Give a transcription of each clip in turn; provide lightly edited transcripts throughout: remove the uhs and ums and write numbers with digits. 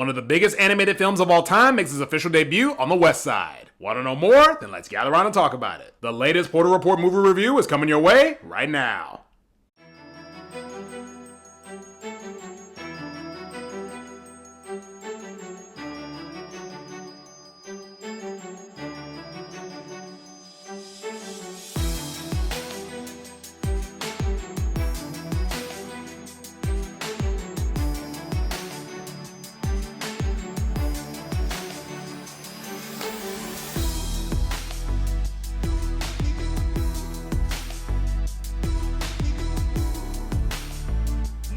One of the biggest animated films of all time makes its official debut on the West Side. Want to know more? Then let's gather around and talk about it. The latest Porter Report movie review is coming your way right now.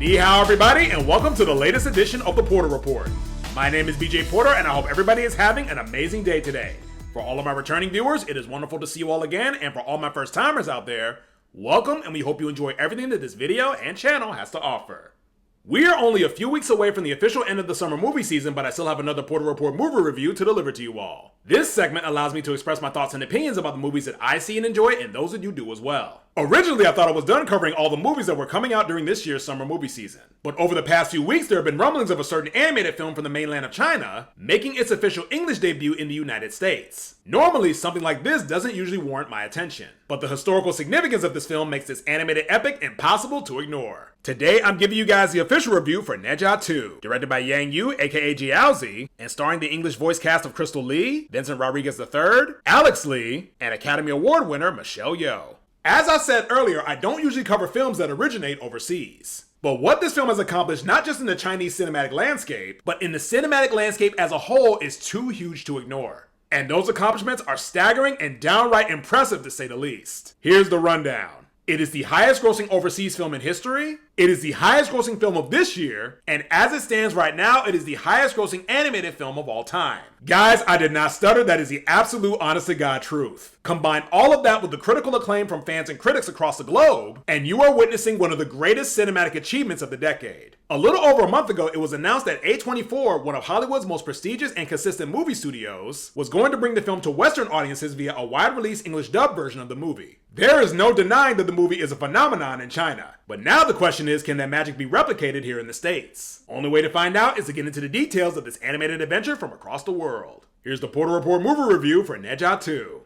Ni hao everybody, and welcome to the latest edition of the Porter Report. My name is BJ Porter, and I hope everybody is having an amazing day today. For all of my returning viewers, it is wonderful to see you all again, and for all my first timers out there, welcome, and we hope you enjoy everything that this video and channel has to offer. We are only a few weeks away from the official end of the summer movie season, but I still have another Porter Report movie review to deliver to you all. This segment allows me to express my thoughts and opinions about the movies that I see and enjoy, and those that you do as well. Originally, I thought I was done covering all the movies that were coming out during this year's summer movie season. But over the past few weeks, there have been rumblings of a certain animated film from the mainland of China making its official English debut in the United States. Normally, something like this doesn't usually warrant my attention, but the historical significance of this film makes this animated epic impossible to ignore. Today, I'm giving you guys the official review for Ne Zha 2, directed by Yang Yu, aka Jiaozi, and starring the English voice cast of Crystal Lee, Vincent Rodriguez III, Alex Lee, and Academy Award winner Michelle Yeoh. As I said earlier, I don't usually cover films that originate overseas. But what this film has accomplished not just in the Chinese cinematic landscape, but in the cinematic landscape as a whole is too huge to ignore. And those accomplishments are staggering and downright impressive to say the least. Here's the rundown. It is the highest grossing overseas film in history, it is the highest grossing film of this year, and as it stands right now, it is the highest grossing animated film of all time. Guys, I did not stutter, that is the absolute honest to God truth. Combine all of that with the critical acclaim from fans and critics across the globe, and you are witnessing one of the greatest cinematic achievements of the decade. A little over a month ago, it was announced that A24, one of Hollywood's most prestigious and consistent movie studios, was going to bring the film to Western audiences via a wide-release English dub version of the movie. There is no denying that the movie is a phenomenon in China, but now the question is, can that magic be replicated here in the States? Only way to find out is to get into the details of this animated adventure from across the world. Here's the Porter Report movie review for Ne Zha 2.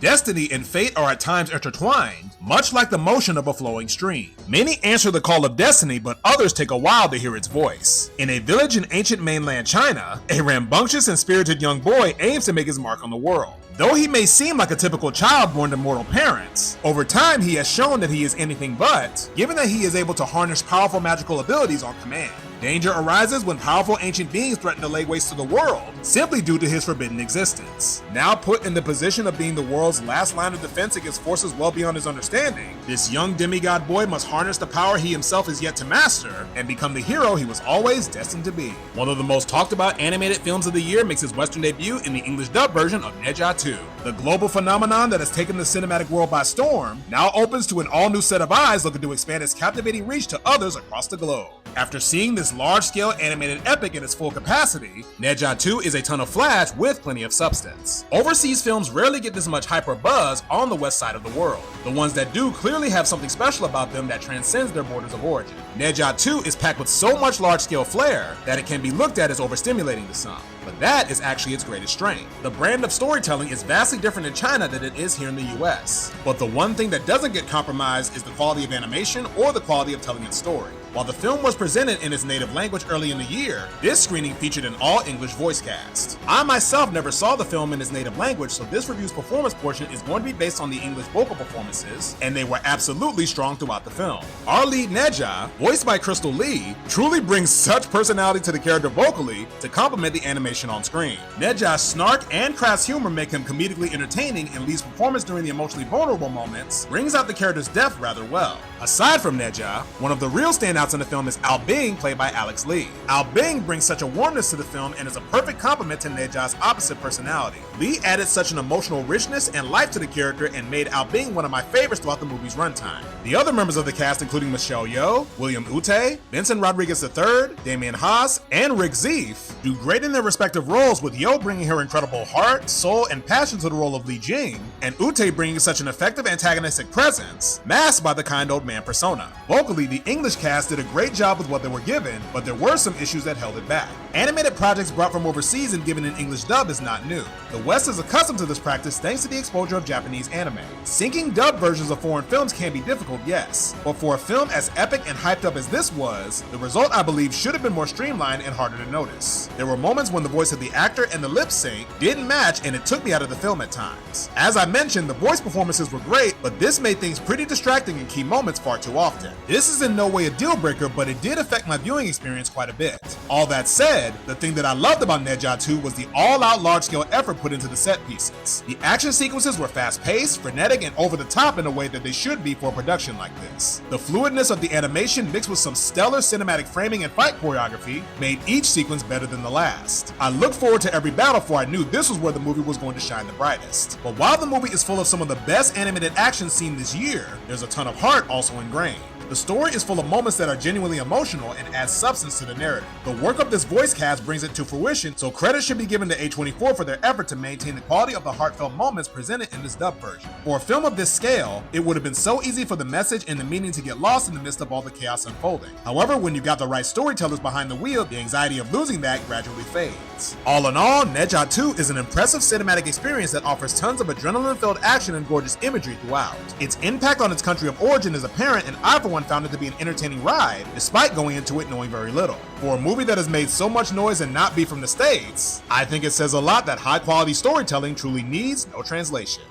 Destiny and fate are at times intertwined, much like the motion of a flowing stream. Many answer the call of destiny, but others take a while to hear its voice. In a village in ancient mainland China, a rambunctious and spirited young boy aims to make his mark on the world. Though he may seem like a typical child born to mortal parents, over time he has shown that he is anything but, given that he is able to harness powerful magical abilities on command. Danger arises when powerful ancient beings threaten to lay waste to the world, simply due to his forbidden existence. Now put in the position of being the world's last line of defense against forces well beyond his understanding, this young demigod boy must harness the power he himself is yet to master, and become the hero he was always destined to be. One of the most talked about animated films of the year makes its Western debut in the English dub version of Ne Zha 2. The global phenomenon that has taken the cinematic world by storm now opens to an all-new set of eyes looking to expand its captivating reach to others across the globe. After seeing this large-scale animated epic in its full capacity, Ne Zha 2 is a ton of flash with plenty of substance. Overseas films rarely get this much hype or buzz on the west side of the world. The ones that do clearly have something special about them that transcends their borders of origin. Ne Zha 2 is packed with so much large-scale flair that it can be looked at as overstimulating to some. But that is actually its greatest strength. The brand of storytelling is vastly different in China than it is here in the US. But the one thing that doesn't get compromised is the quality of animation or the quality of telling its story. While the film was presented in its native language early in the year, this screening featured an all-English voice cast. I myself never saw the film in its native language, so this review's performance portion is going to be based on the English vocal performances, and they were absolutely strong throughout the film. Our lead Ne Zha, voiced by Crystal Lee, truly brings such personality to the character vocally to complement the animation on screen. Ne Zha's snark and crass humor make him comedically entertaining, and Lee's performance during the emotionally vulnerable moments brings out the character's depth rather well. Aside from Ne Zha, one of the real standouts in the film is Ao Bing, played by Alex Lee. Ao Bing brings such a warmness to the film and is a perfect complement to Ne Zha's opposite personality. Lee added such an emotional richness and life to the character and made Ao Bing one of my favorites throughout the movie's runtime. The other members of the cast, including Michelle Yeoh, William Ute, Vincent Rodriguez III, Damien Haas, and Rick Zeef, do great in their respective roles, with Yo bringing her incredible heart, soul, and passion to the role of Li Jing, and Ute bringing such an effective antagonistic presence, masked by the kind old man persona. Vocally, the English cast did a great job with what they were given, but there were some issues that held it back. Animated projects brought from overseas and given an English dub is not new. The West is accustomed to this practice thanks to the exposure of Japanese anime. Syncing dub versions of foreign films can be difficult, yes, but for a film as epic and hyped up as this was, the result I believe should have been more streamlined and harder to notice. There were moments when the voice of the actor and the lip sync didn't match, and it took me out of the film at times. As I mentioned, the voice performances were great, but this made things pretty distracting in key moments far too often. This is in no way a deal breaker, but it did affect my viewing experience quite a bit. All that said, the thing that I loved about Neja 2 was the all-out large-scale effort put into the set pieces. The action sequences were fast-paced, frenetic, and over-the-top in a way that they should be for a production like this. The fluidness of the animation mixed with some stellar cinematic framing and fight choreography made each sequence better than the last. I looked forward to every battle, for I knew this was where the movie was going to shine the brightest. But while the movie is full of some of the best animated action seen this year, there's a ton of heart also ingrained. The story is full of moments that are genuinely emotional and add substance to the narrative. The work of this voice cast brings it to fruition, so credit should be given to A24 for their effort to maintain the quality of the heartfelt moments presented in this dub version. For a film of this scale, it would have been so easy for the message and the meaning to get lost in the midst of all the chaos unfolding. However, when you got the right storytellers behind the wheel, the anxiety of losing that gradually fades. All in all, Neja 2 is an impressive cinematic experience that offers tons of adrenaline-filled action and gorgeous imagery throughout. Its impact on its country of origin is apparent, and I for one found it to be an entertaining ride, despite going into it knowing very little. For a movie that has made so much noise and not be from the States, I think it says a lot that high-quality storytelling truly needs no translation.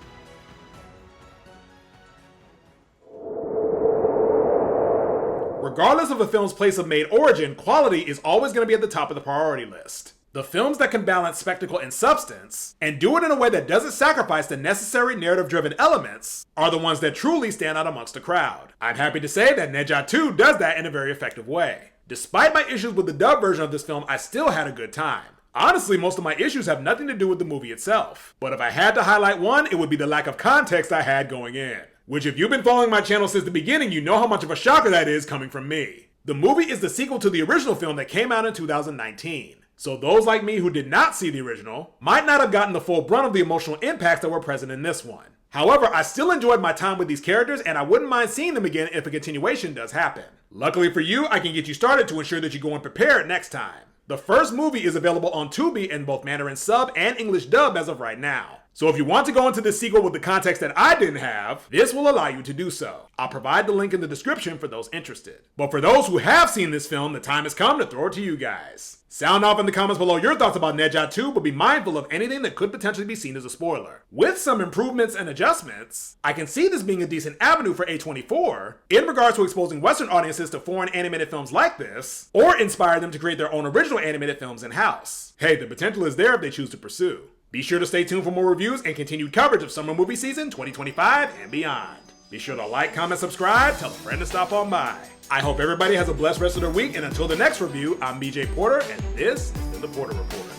Regardless of a film's place of made origin, quality is always going to be at the top of the priority list. The films that can balance spectacle and substance, and do it in a way that doesn't sacrifice the necessary narrative-driven elements, are the ones that truly stand out amongst the crowd. I'm happy to say that Neja 2 does that in a very effective way. Despite my issues with the dub version of this film, I still had a good time. Honestly, most of my issues have nothing to do with the movie itself, but if I had to highlight one, it would be the lack of context I had going in. Which, if you've been following my channel since the beginning, you know how much of a shocker that is coming from me. The movie is the sequel to the original film that came out in 2019. So those like me who did not see the original might not have gotten the full brunt of the emotional impacts that were present in this one. However, I still enjoyed my time with these characters, and I wouldn't mind seeing them again if a continuation does happen. Luckily for you, I can get you started to ensure that you go in prepared next time. The first movie is available on Tubi in both Mandarin sub and English dub as of right now. So if you want to go into this sequel with the context that I didn't have, this will allow you to do so. I'll provide the link in the description for those interested. But for those who have seen this film, the time has come to throw it to you guys. Sound off in the comments below your thoughts about Neja 2, but be mindful of anything that could potentially be seen as a spoiler. With some improvements and adjustments, I can see this being a decent avenue for A24 in regards to exposing Western audiences to foreign animated films like this, or inspire them to create their own original animated films in-house. Hey, the potential is there if they choose to pursue. Be sure to stay tuned for more reviews and continued coverage of summer movie season 2025 and beyond. Be sure to like, comment, subscribe, tell a friend to stop on by. I hope everybody has a blessed rest of their week, and until the next review, I'm BJ Porter, and this is The Porter Report.